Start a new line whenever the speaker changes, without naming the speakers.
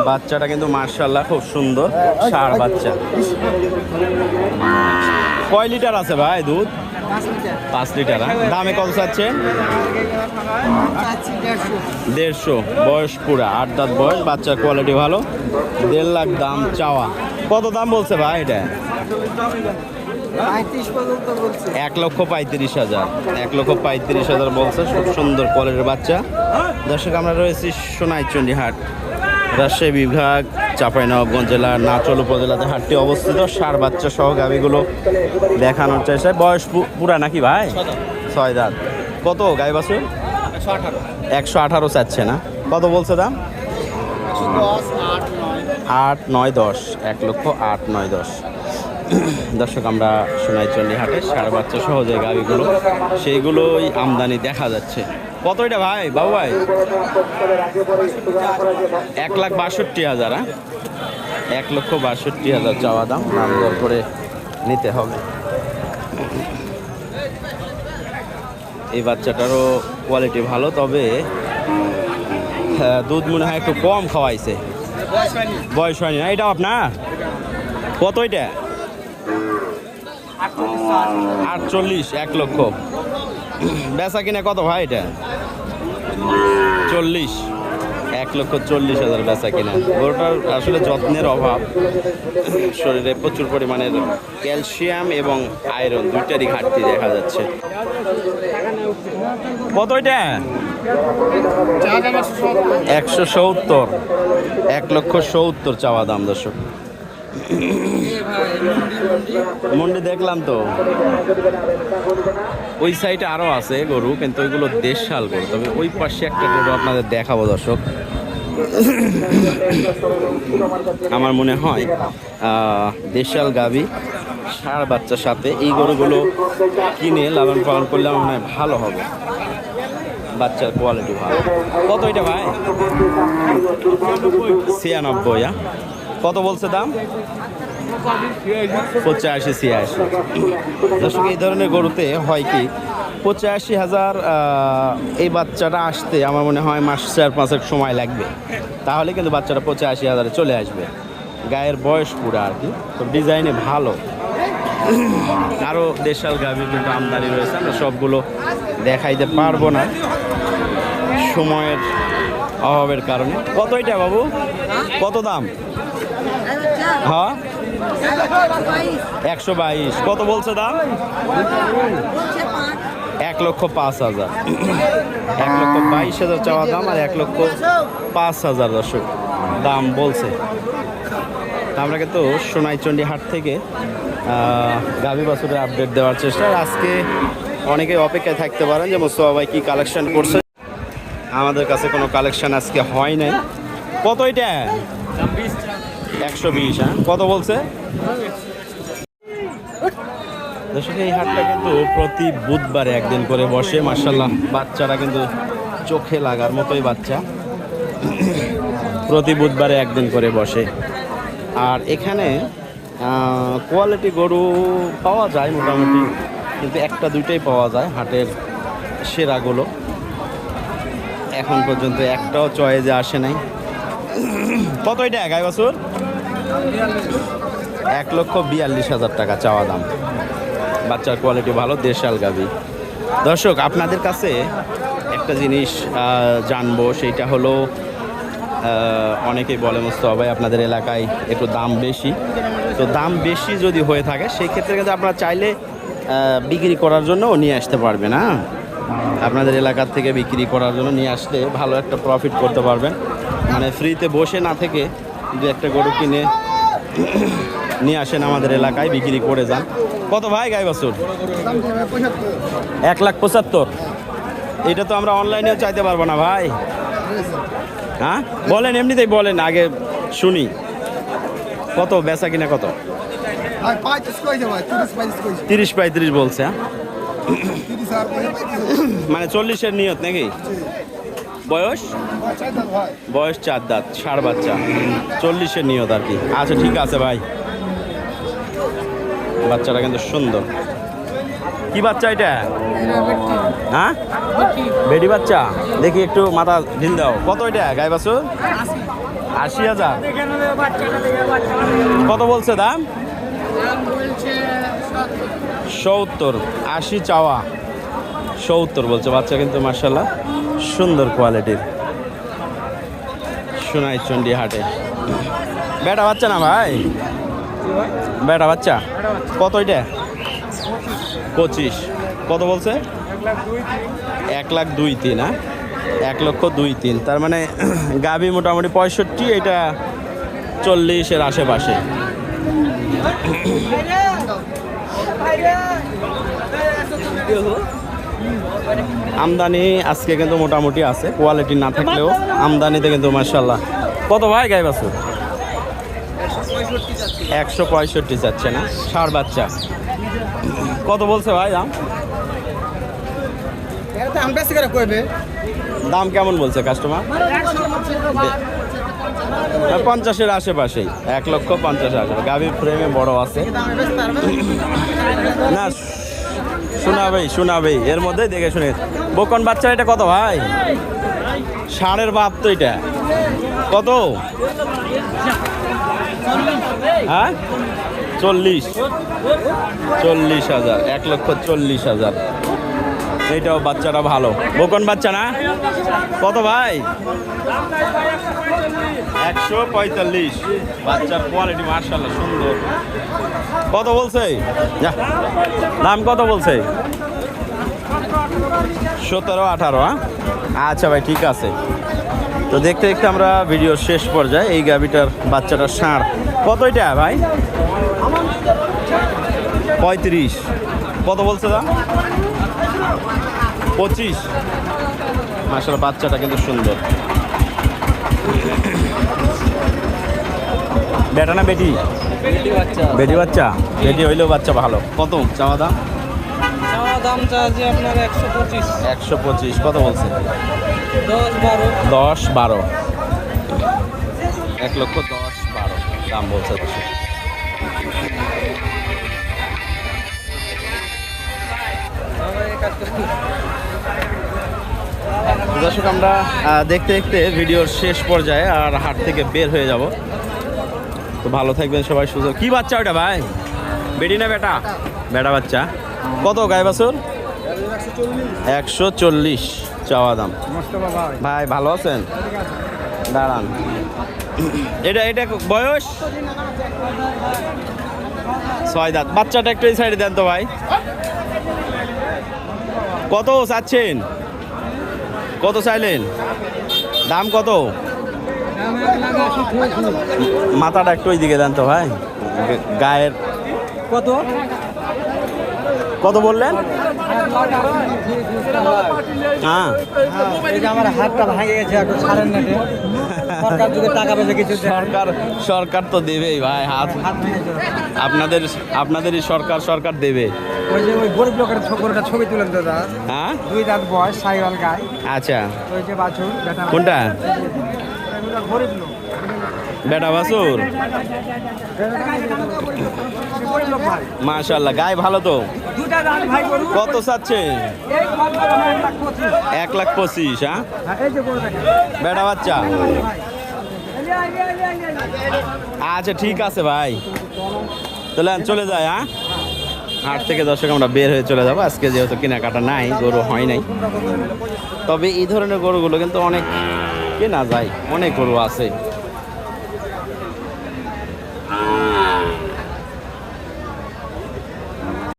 বাচ্চাটা কিন্তু মার্শাল্লাহ খুব সুন্দর ষাঁড় বাচ্চা। কয় লিটার আছে ভাই দুধ? 5 লিটার। দামে কত চাচ্ছেন? 150। বয়স পুরা 8 দাঁত বয়স, বাচ্চার কোয়ালিটি ভালো। 1.5 লাখ দাম চাওয়া। কত দাম বলছে ভাই এটা? 1,35,000। 1,35,000 বলছে। খুব সুন্দর কোয়ালিটির বাচ্চা। দর্শক আমরা রয়েছি সোনাইচন্ডী হাট, রাজশাহী বিভাগ, চাঁপাইনবাবগঞ্জ জেলার নাচল উপজেলাতে হাটটি অবস্থিত। ষাঁড় বাচ্চা সহ গাভীগুলো দেখানোর চেষ্টা। বয়স পুরা নাকি ভাই? 6 দাঁত। কত গাই বাছুর? 118 চাচ্ছে না? কত বলছে দাম? 8, 9, 10। 1,08,000, 9, 10। দর্শক আমরা সোনাইচন্ডী হাটে ষাঁড় বাচ্চা সহ যে গাভীগুলো সেইগুলোই আমদানি দেখা যাচ্ছে। কত এটা ভাই বাবু ভাই? 1,62,000। 1,62,000 চাওয়া দাম, দাম দর করে নিতে হবে। এই বাচ্চাটারও কোয়ালিটি ভালো, তবে দুধ মনে হয় একটু কম খাওয়াইছে, বয়স হয়নি না। এটা আপনার কত? এটা 48। 1 লক্ষ। বেচা কিনা কত ভাই এটা? 40। 1,40,000 বেচা কিনা। গরুটার আসলে যত্নের অভাব, শরীরে প্রচুর পরিমাণের ক্যালসিয়াম এবং আয়রন দুইটারই ঘাটতি দেখা যাচ্ছে। কত এটা? 170। 1,70,000 চাওয়া দাম। দর্শক মন্ডি দেখলাম তো, ওই সাইডে আরো আছে গরু, কিন্তু ওইগুলো দেশাল গরু। তবে ওই পাশে একটা গরু আপনাদের দেখাবো দর্শক। আমার মনে হয় দেশাল গাভী ষাঁড় বাচ্চার সাথে এই গরুগুলো কিনে লালন পালন করলে আমার মনে হয় ভালো হবে, বাচ্চার কোয়ালিটি ভালো। কত এটা ভাই? 96। কত বলছে দাম? 85-86। দর্শক এই ধরনের গরুতে হয় কি 85,000 এই বাচ্চাটা আসতে আমার মনে হয় মাস 4-5 সময় লাগবে, তাহলে কিন্তু বাচ্চাটা 85,000 চলে আসবে। গায়ের বয়স পুরা আর কি, তো ডিজাইনে ভালো। আরও দেশাল গাভী কিন্তু আমদানি রয়েছে, আমরা সবগুলো দেখাইতে পারবো না সময়ের অভাবের কারণে। কত এটা বাবু? কত দাম? হ্যাঁ 122। কত বলছে দাম? 1,05,000। 1,22,000 চাওয়া দাম, আর 1,05,000 দর্শক দাম বলছে। আমরা কিন্তু সোনাইচন্ডী হাট থেকে গাভী বাছুরের আপডেট দেওয়ার চেষ্টা। আজকে অনেকে অপেক্ষায় থাকতে পারেন যে মোস্তফা ভাই কি কালেকশন করছে। আমাদের কাছে কোনো কালেকশন আজকে হয় নাই। কত এটা? 120। হ্যাঁ কত বলছে? দর্শক এই হাটটা কিন্তু প্রতি বুধবারে একদিন করে বসে। মাশাআল্লাহ বাচ্চারা কিন্তু চোখে লাগার মতোই বাচ্চা, প্রতি বুধবারে একদিন করে বসে। আর এখানে কোয়ালিটি গরু পাওয়া যায় মোটামুটি, কিন্তু একটা দুইটাই পাওয়া যায় হাটের সেরাগুলো। এখন পর্যন্ত একটাও চয়েজে আসে নাই। কত এটা গাই বাছুর? 1,42,000 টাকা চাওয়া দাম। বাচ্চার কোয়ালিটি ভালো, দেশাল গাভী। দর্শক আপনাদের কাছে একটা জিনিস জানবো, সেইটা হলো অনেকেই বলে মোস্তফা ভাই আপনাদের এলাকায় একটু দাম বেশি। তো দাম বেশি যদি হয়ে থাকে সেই ক্ষেত্রে কিন্তু আপনারা চাইলে বিক্রি করার জন্যও নিয়ে আসতে পারবেন। হ্যাঁ আপনাদের এলাকার থেকে বিক্রি করার জন্য নিয়ে আসলে ভালো একটা প্রফিট করতে পারবেন। মানে ফ্রিতে বসে না থেকে যদি একটা গরু কিনে নিয়ে আসেন আমাদের এলাকায়, বিক্রি করে যান। কত ভাই গাই বাছুর? 1,75,000। এটা তো আমরা অনলাইনেও চাইতে পারবো না ভাই। হ্যাঁ বলেন, এমনিতেই বলেন, আগে শুনি। কত বেচা কিনা কত? 30-35 বলছে। মানে 40-এর নিয়ত নাকি? বয়স 4 দাঁত, ষাঁড় বাচ্চা, 40-এর নিয়ত আর কি। আচ্ছা ঠিক আছে ভাই, বাচ্চাটা কিন্তু সুন্দর। কি বাচ্চা এটা? হ্যাঁ বেডি বাচ্চা। দেখি একটু মাথা ঢিল দাও। কত এটা গাই বাছুর? 80,000 কত বলছে দাম? 70, 80 চাওয়া, 70 বলছে। বাচ্চা কিন্তু মার্শাল্লাহ সুন্দর কোয়ালিটির, সোনাইচন্ডী হাটে। বেটা বাচ্চা না ভাই? বেটা বাচ্চা কত এটা? 25। কত বলছে? 1,02,3 না, 1,02,3। তার মানে গাভী মোটামুটি 65, এটা 40-এর আশেপাশে। আমদানি আজকে কিন্তু মোটামুটি আছে, কোয়ালিটি না থাকলেও আমদানিতে কিন্তু মার্শাল্লাহ। কত ভাই গাই বাছুর? 165 যাচ্ছে না, ষাঁড় বাচ্চা। কত বলছে ভাই দাম? দাম কেমন বলছে কাস্টমার? 50-এর আশেপাশেই, 1,50,000। গাভীর ফ্রেমে বড় আছে না, শোনাবেই এর মধ্যে দেখে শুনে। বকন বাচ্চা এটা কত ভাই? ষাঁড়ের বাপ তো এটা। কত? হ্যাঁ 40,000, 1,40,000। এইটাও বাচ্চাটা ভালো, বকন বাচ্চা না? কত ভাই? 145। বাচ্চার কোয়ালিটি মার্শাল্লাহ সুন্দর। কত বলছে? দাম কত বলছে? 17-18। আচ্ছা ভাই, ঠিক আছে। তো দেখতে দেখতে আমরা ভিডিওর শেষ পর্যায়ে। এই গাভিটার বাচ্চাটার ষাঁড় কত এটা ভাই? 35। কত বলছে দাম? 25। মাশাআল্লাহ বাচ্চাটা কিন্তু সুন্দর। বেটা না বেটি? বেটি বাচ্চা। বেটি হইলেও বাচ্চা ভালো। কত চাওয়া দাম?
দাম চাচ্ছি আপনার 125।
125। কত বলছে?
10-12।
10-12। 1,10,12 দাম বলছে। দর্শক, আমরা দেখতে দেখতে ভিডিওর শেষ পর্যায়ে আর হাট থেকে বের হয়ে যাব। তো ভালো থাকবেন সবাই, সুযোগ। কি বাচ্চা ওটা ভাই? বেটি না বেটা? বেটা বাচ্চা। কত গাই বাছুর? 140 চাওয়া দাম। ভাই ভালো আছেন? দাঁড়ান, এটা বয়স 6 দাঁত। বাচ্চাটা একটু এই সাইডে দেন তো ভাই। কত চাচ্ছেন? কত চাইলেন? দাম কত? মাথাটা একটু ওই দিকে দেন তো ভাই, গায়ের।
কত
কত বললেন? হ্যাঁ,
আমার হাতটা ভেঙে গেছে, একটু ছাড়েন না। সরকার যদি টাকা পয়সা কিছু
সরকার তো দেবেই ভাই। আপনাদেরই সরকার দেবে।
ওই যে ওই গরিব লোকের ছোকরটা ছবি তুলেন দাদা।
হ্যাঁ,
2 দাঁত বয়স, সাইওয়াল গায়।
আচ্ছা,
ওই যে বাছুর বেটা।
কোনটা?
গরিব লোক,
বেটা বাছুর। মাশাআল্লাহ, গায়ে ভালো তো। কত চাচ্ছে? 1,25,000। হ্যাঁ, বেটা বাচ্চা। আচ্ছা ঠিক আছে ভাই, তাহলে চলে যায়। হ্যাঁ, হাট থেকে দর্শক আমরা বের হয়ে চলে যাবো আজকে, যেহেতু কেনাকাটা নাই, গরু হয় নাই। তবে এই ধরনের গরুগুলো কিন্তু অনেক কেনা যায়, অনেক গরু আছে।